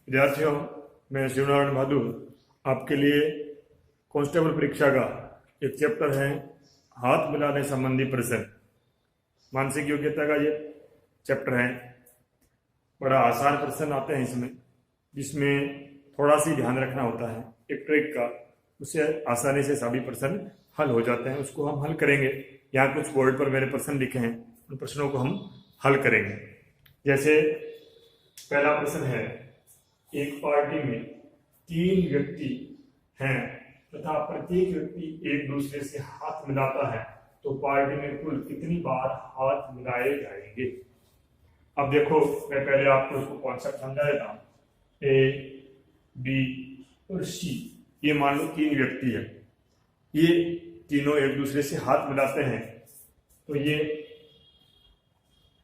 विद्यार्थियों, मैं शिवनारायण बहादुर आपके लिए कांस्टेबल परीक्षा का एक चैप्टर है हाथ मिलाने संबंधी प्रश्न। मानसिक योग्यता का ये चैप्टर है। बड़ा आसान प्रश्न आते हैं इसमें, जिसमें थोड़ा सी ध्यान रखना होता है एक ट्रिक का, उससे आसानी से सभी प्रश्न हल हो जाते हैं। उसको हम हल करेंगे। यहाँ कुछ बोर्ड पर मेरे प्रश्न लिखे हैं, उन प्रश्नों को हम हल करेंगे। जैसे पहला प्रश्न है, एक पार्टी में 3 व्यक्ति हैं तथा प्रत्येक व्यक्ति एक दूसरे से हाथ मिलाता है, तो पार्टी में कुल कितनी बार हाथ मिलाए जाएंगे। अब देखो, मैं पहले आपको इसको कॉन्सेप्ट समझा देता हूँ। ए, बी और सी, ये मान लो 3 व्यक्ति है। ये तीनों एक दूसरे से हाथ मिलाते हैं, तो ये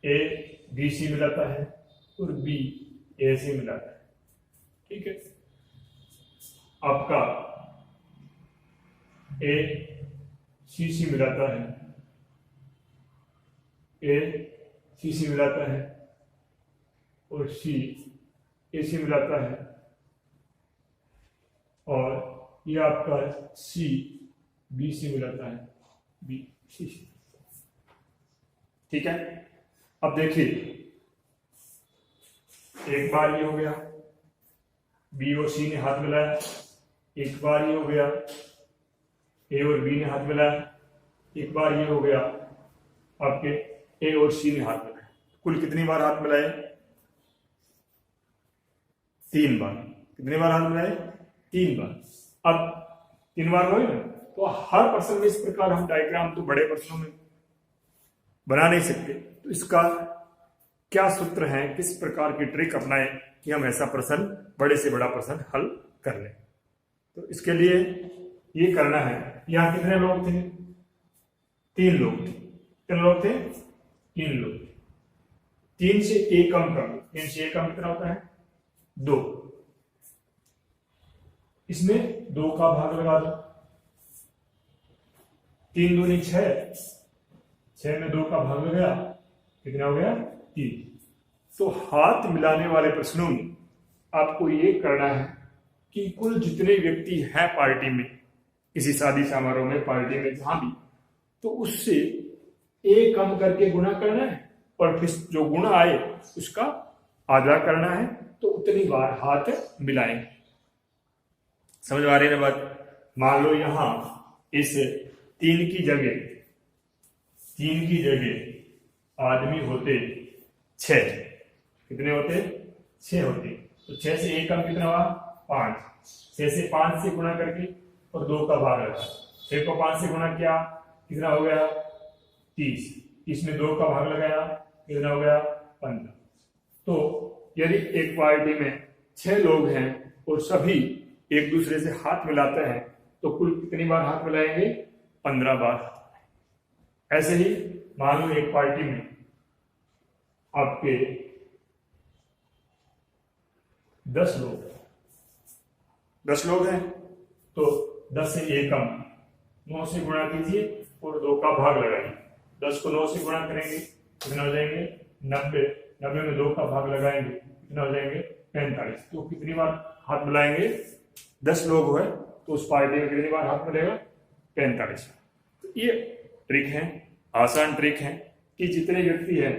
ए बी सी मिलाता है और बी ए से मिलाता है। ठीक है, आपका ए सी सी मिलाता है, ए सी सी मिलाता है और सी ए सी मिलाता है, और ये आपका सी बी सी मिलाता है, बी सी सी। ठीक है, अब देखिए, एक बार ये हो गया, बी और सी ने हाथ मिलाया। एक बार ये हो गया, ए और बी ने हाथ मिलाया। एक बार ये हो गया, आपके ए और सी ने हाथ मिलाया। कुल कितनी बार हाथ मिलाए? 3 बार। कितनी बार हाथ मिलाए? 3 बार। अब 3 बार हो ना, तो हर प्रश्न में इस प्रकार हम डायग्राम तो बड़े प्रश्नों में बना नहीं सकते, तो इसका क्या सूत्र है, किस प्रकार की ट्रिक अपनाएं कि हम ऐसा प्रश्न, बड़े से बड़ा प्रश्न हल कर लें। तो इसके लिए ये करना है। यहां कितने लोग थे? 3 लोग थे। कितने लोग थे? 3 लोग। 3 से ए कम कर लो। 3 से ए कम कितना होता है? 2। इसमें 2 का भाग लगा दो। 3 दूनी 6, 6 में 2 का भाग लग गया, कितना हो गया? 3। तो हाथ मिलाने वाले प्रश्नों में आपको ये करना है कि कुल जितने व्यक्ति हैं पार्टी में, किसी शादी समारोह में, पार्टी में, जहां भी, तो उससे ए कम करके गुणा करना है, और फिर जो गुणा आए उसका आधा करना है, तो उतनी बार हाथ मिलाएंगे। समझ आ रही है बात? मान लो यहां इस 3 की जगह आदमी होते 6। कितने होते? 6 होते। तो 6 से एक कम कितना हुआ? 5। 6 से 5 से गुणा करके और 2 का भाग लगा। 6 को 5 से गुणा किया, कितना हो गया? 30। 30 में 2 का भाग लगाया, कितना हो गया? 15। तो यदि एक पार्टी में 6 लोग हैं और सभी एक दूसरे से हाथ मिलाते हैं, तो कुल कितनी बार हाथ मिलाएंगे? 15 बार। ऐसे ही मान लो एक पार्टी में आपके 10 लोग हैं, तो 10 से एक कम 9 से गुणा कीजिए और 2 का भाग लगाइए। 10 को 9 से गुणा करेंगे, कितना हो जाएंगे? 90। 90 में 2 का भाग लगाएंगे, कितना हो जाएंगे? 45। तो कितनी बार हाथ मिलाएंगे? 10 लोग है तो उस पार्टी में कितनी बार हाथ मिलेगा? 45। तो ये ट्रिक है, आसान ट्रिक है कि जितने व्यक्ति हैं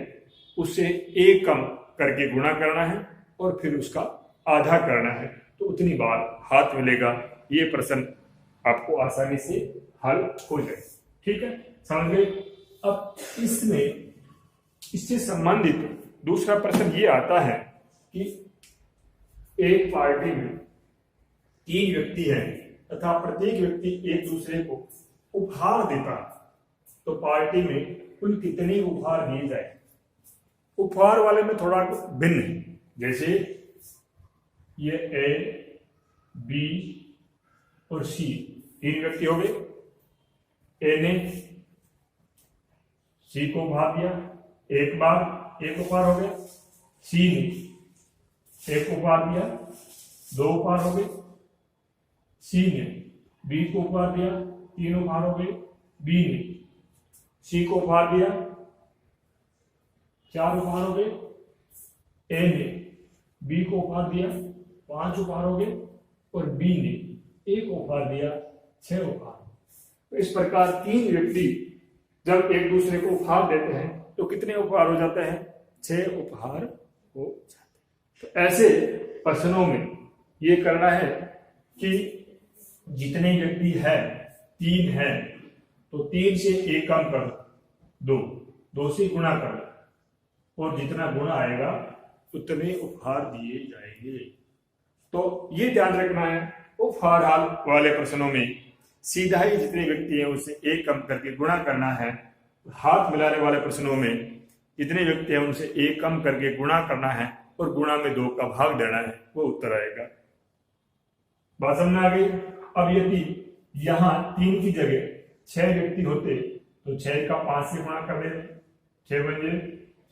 उससे एक कम करके गुणा करना है और फिर उसका आधा करना है, तो उतनी बार हाथ मिलेगा। ये प्रश्न आपको आसानी से हल हो जाए। ठीक है, समझ गए? अब इससे संबंधित दूसरा प्रश्न ये आता है कि एक पार्टी में 3 व्यक्ति हैं तथा प्रत्येक व्यक्ति एक दूसरे को उपहार देता है, तो पार्टी में कुल कितने उपहार दिए जाए। उपहार वाले में थोड़ा भिन्न है। जैसे ये ए, बी और सी 3 व्यक्ति हो गए। ए ने सी को उपहार दिया, एक बार एक उपहार हो गया। सी ने एक उपहार दिया, 2 उपहार हो गए। सी ने बी को उपहार दिया, 3 उपहार हो गए। बी ने सी को उपहार दिया, 4 उपहार हो गए। ए ने बी को उपहार दिया, 5 उपहार हो गए और बी ने 1 उपहार दिया, 6 उपहार। तो इस प्रकार 3 व्यक्ति जब एक दूसरे को उपहार देते हैं तो कितने उपहार हो जाते हैं? 6 उपहार हो जाते हैं। तो ऐसे प्रश्नों में ये करना है कि जितने व्यक्ति है 3 है तो 3 से 1 कम कर दो, 2 से गुणा कर दो और जितना गुणा आएगा उतने उपहार दिए जाएंगे। तो ये ध्यान रखना है, उपहार वाले प्रश्नों में सीधा ही जितने व्यक्ति हैं उससे 1 कम करके गुणा करना है। हाथ मिलाने वाले प्रश्नों में जितने व्यक्ति हैं उनसे 1 कम करके गुणा करना है और गुणा में 2 का भाग देना है, वो उत्तर आएगा। बात समझ में आ गई? अब यदि यहाँ 3 की जगह 6 व्यक्ति होते तो 6 का 5 से गुणा कर देते, 6 बन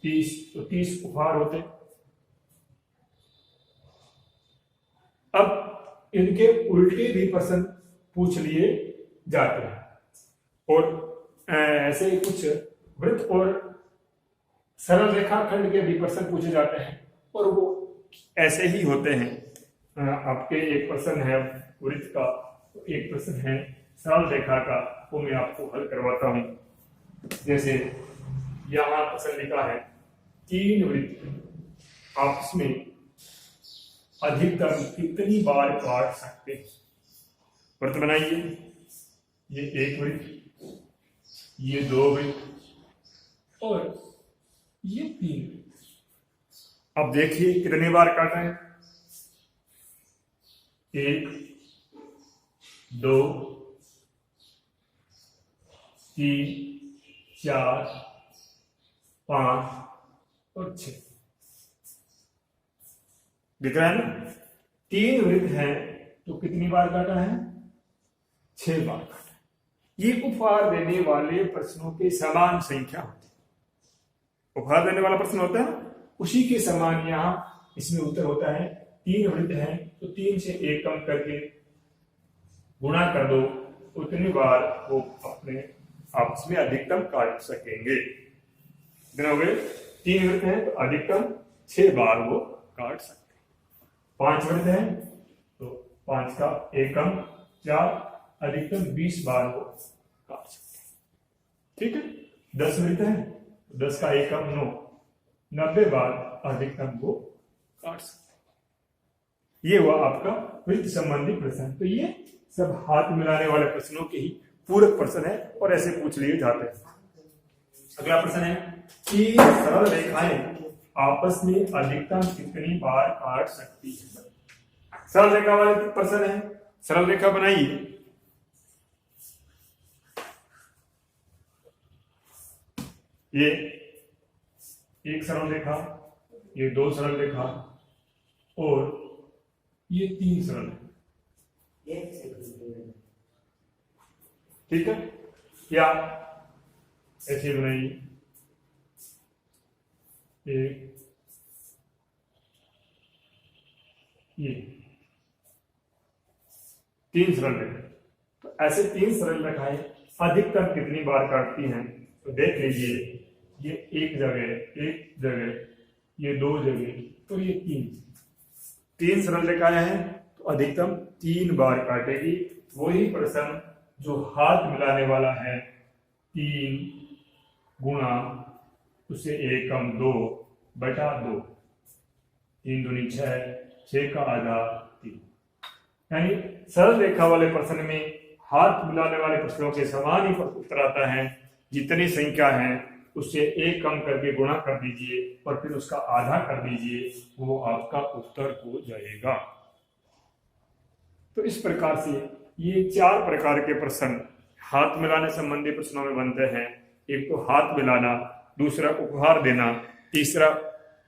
30, तो 30 उपहार होते। अब इनके उल्टे भी प्रश्न पूछ लिए जाते हैं और ऐसे ही कुछ वृत्त और सरल रेखाखंड के भी प्रश्न पूछे जाते हैं और वो ऐसे ही होते हैं। आपके एक प्रश्न है वृत्त का, एक प्रश्न है सरल रेखा का, वो मैं आपको हल करवाता हूं। जैसे यहां प्रश्न लिखा है 3 वृत्त आपस में अधिकतम कितनी बार काट सकते हैं? वृत्त बनाइए। ये 1 वृत्त, ये 2 वृत्त और ये 3 वृत्त। अब देखिए कितनी बार काटा है? 1, 2, 3, 4, 5 और 6। दिख रहा है ना? 3 वृत्त है तो कितनी बार काटा है? 6 बार काटा है। ये उपहार देने वाले प्रश्नों के समान संख्या होती है। उपहार देने वाला प्रश्न होता है ना, उसी के समान यहाँ इसमें उत्तर होता है। 3 वृत्त है तो 3 से 1 कम करके गुणा कर दो, उतनी बार वो अपने आपस में अधिकतम काट सकेंगे। कितने हो गए? 3 वृत्त है तो अधिकतम 6 बार वो काट सकते हैं। 5 वृत्त है तो 5 का 1 कम 4, अधिकतम 20 बार वो काट सकते हैं। ठीक है। 10 वृत्त है तो 10 का 1 कम 9, 90 बार अधिकतम वो काट सकते हैं। ये हुआ आपका वृत्त संबंधी प्रश्न। तो ये सब हाथ मिलाने वाले प्रश्नों के ही पूरक प्रश्न है और ऐसे पूछ लिए जाते हैं। अगला प्रश्न है कि सरल रेखाएं आपस में अधिकतम कितनी बार काट सकती है? सरल रेखा वाले प्रश्न है। सरल रेखा बनाइए। ये 1 सरल रेखा, ये 2 सरल रेखा और ये 3 सरल रेखा। ठीक है, या ऐसे बनाइए। 1, ये 3 सरल रेखा। तो ऐसे 3 सरल रेखाएं अधिकतम कितनी बार काटती हैं? तो देख लीजिए, ये 1 जगह, ये 2 जगह और ये 3 सरल रेखाएं हैं तो अधिकतम 3 बार काटेगी। वही प्रश्न जो हाथ मिलाने वाला है, 3 गुणा उसे 1 कम 2 बटा 2, 3 दूनी 6, 6 का आधा 3। यानी सरल रेखा वाले प्रश्न में हाथ मिलाने वाले प्रश्नों के समान ही उत्तर आता है। जितनी संख्या है उससे 1 कम करके गुणा कर दीजिए और फिर उसका आधा कर दीजिए, वो आपका उत्तर हो जाएगा। तो इस प्रकार से ये 4 प्रकार के प्रश्न हाथ मिलाने संबंधी प्रश्नों में बनते हैं। एक तो हाथ मिलाना, दूसरा उपहार देना, तीसरा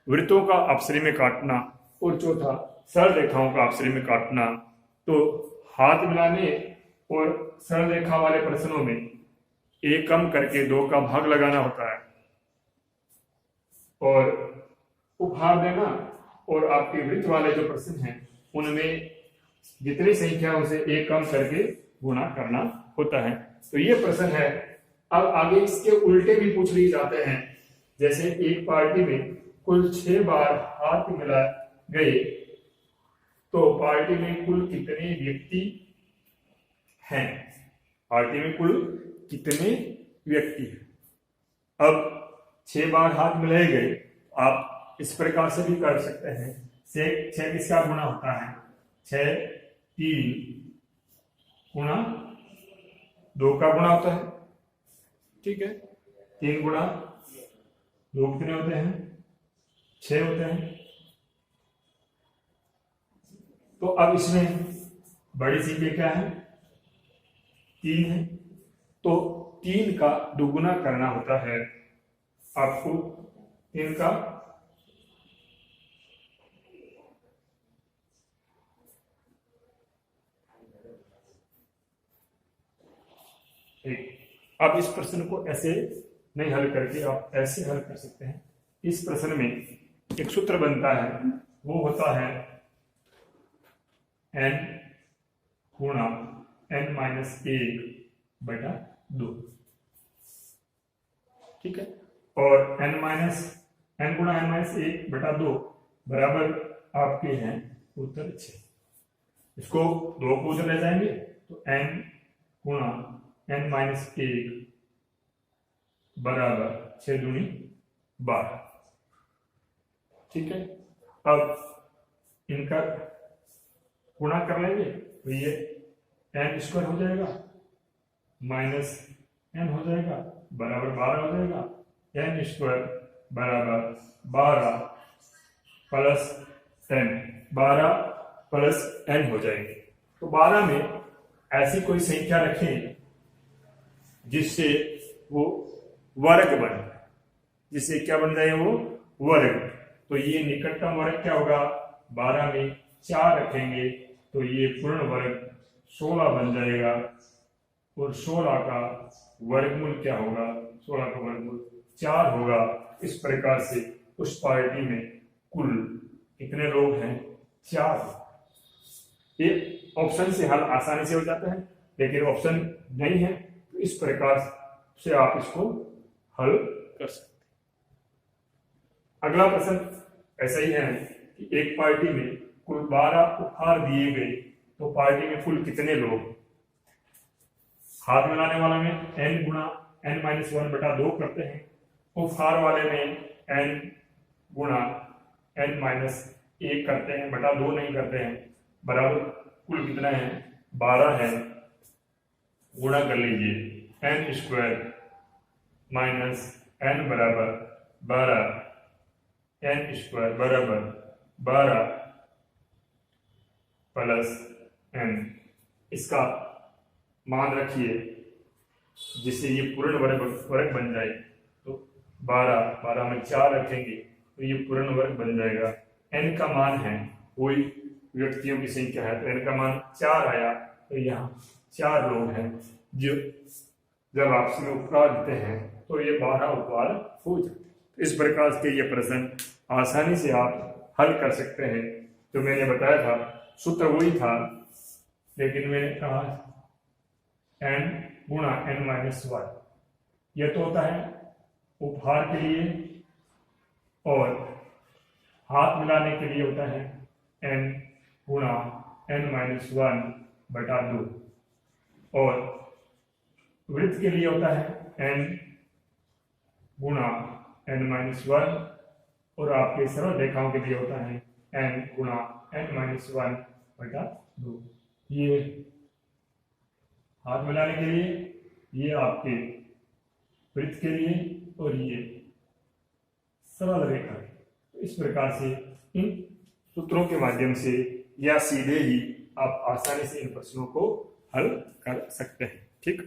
वृत्तों का आपसरी में काटना और चौथा सरल रेखाओं का आपसरी में काटना। तो हाथ मिलाने और सरल रेखा वाले प्रश्नों में 1 कम करके 2 का भाग लगाना होता है और उपहार देना और आपके वृत्त वाले जो प्रश्न हैं उनमें जितनी संख्या उसे 1 कम करके गुणा करना होता है। तो ये प्रश्न है। अब आगे इसके उल्टे भी पूछ लिए जाते हैं। जैसे एक पार्टी में कुल 6 बार हाथ मिला गए तो पार्टी में कुल कितने व्यक्ति हैं? पार्टी में कुल कितने व्यक्ति हैं? अब 6 बार हाथ मिलाए गए, आप इस प्रकार से भी कर सकते हैं। 6 किसका गुना होता है? 6 3 गुना 2 का गुना होता है, ठीक है। 3 गुना 2 कितने होते हैं? 6 होते हैं। तो अब इसमें बड़ी संख्या क्या है? 3 है। तो 3 का दुगुना करना होता है आपको। 3 का अब इस प्रश्न को ऐसे नहीं हल करके आप ऐसे हल कर सकते हैं। इस प्रश्न में एक सूत्र बनता है, वो होता है n गुणा n-1/2, ठीक है। और n गुणा n-1/2 बराबर आपके हैं उत्तर 6। इसको 2 को उधर ले जाएंगे तो n गुणा n-1 बराबर 6 दूनी 12, ठीक है। अब इनका गुणा कर लेंगे तो ये n² हो जाएगा माइनस n हो जाएगा बराबर 12 हो जाएगा। n² बराबर 12 प्लस n, 12 प्लस n हो जाएंगे। तो 12 में ऐसी कोई संख्या रखें जिससे वो वर्ग बन जाए, जिससे क्या बन जाए? वो वर्ग। तो ये निकटतम वर्ग क्या होगा? 12 में 4 रखेंगे तो ये पूर्ण वर्ग 16 बन जाएगा। और 16 का वर्गमूल क्या होगा? 16 का वर्गमूल 4 होगा। इस प्रकार से उस पार्टी में कुल कितने लोग हैं? 4। ये ऑप्शन से हल आसानी से हो जाता है, लेकिन ऑप्शन नहीं है तो इस प्रकार से आप इसको हल कर सकते हैं। अगला प्रश्न ऐसा ही है कि एक पार्टी में कुल 12 उपहार दिए गए, तो पार्टी में कुल कितने लोग? हाथ मिलाने वाले में n गुणा n-1/2 करते हैं, उपहार वाले में n गुणा n-1 करते हैं, बटा 2 नहीं करते हैं। बराबर कुल कितना है? 12 है। गुणा कर लीजिए n² माइनस n बराबर 12, n² बराबर 12 प्लस n। इसका मान रखिए जिससे ये पूर्ण वर्ग बन जाए। तो 12 में 4 रखेंगे तो ये पूर्ण वर्ग बन जाएगा। n का मान है, कोई व्यक्तियों की संख्या है तो n का मान 4 आया। तो यहाँ 4 लोग हैं जो जब आपस में उपकार देते हैं तो ये 12 उपहार हो जाते हैं। इस प्रकार के ये प्रश्न आसानी से आप हल कर सकते हैं। जो मैंने बताया था सूत्र वही था, लेकिन मैंने कहा n गुणा n-1। यह तो होता है उपहार के लिए, और हाथ मिलाने के लिए होता है n गुणा n-1/2, और वृत्त के लिए होता है n गुणा n-1, और आपके सरल रेखाओं के लिए होता है n गुणा n-1/2। ये हाथ मिलाने के लिए, ये आपके वृत्त के लिए, और ये सरल रेखा। तो इस प्रकार से इन सूत्रों के माध्यम से या सीधे ही आप आसानी से इन प्रश्नों को हल कर सकते हैं, ठीक।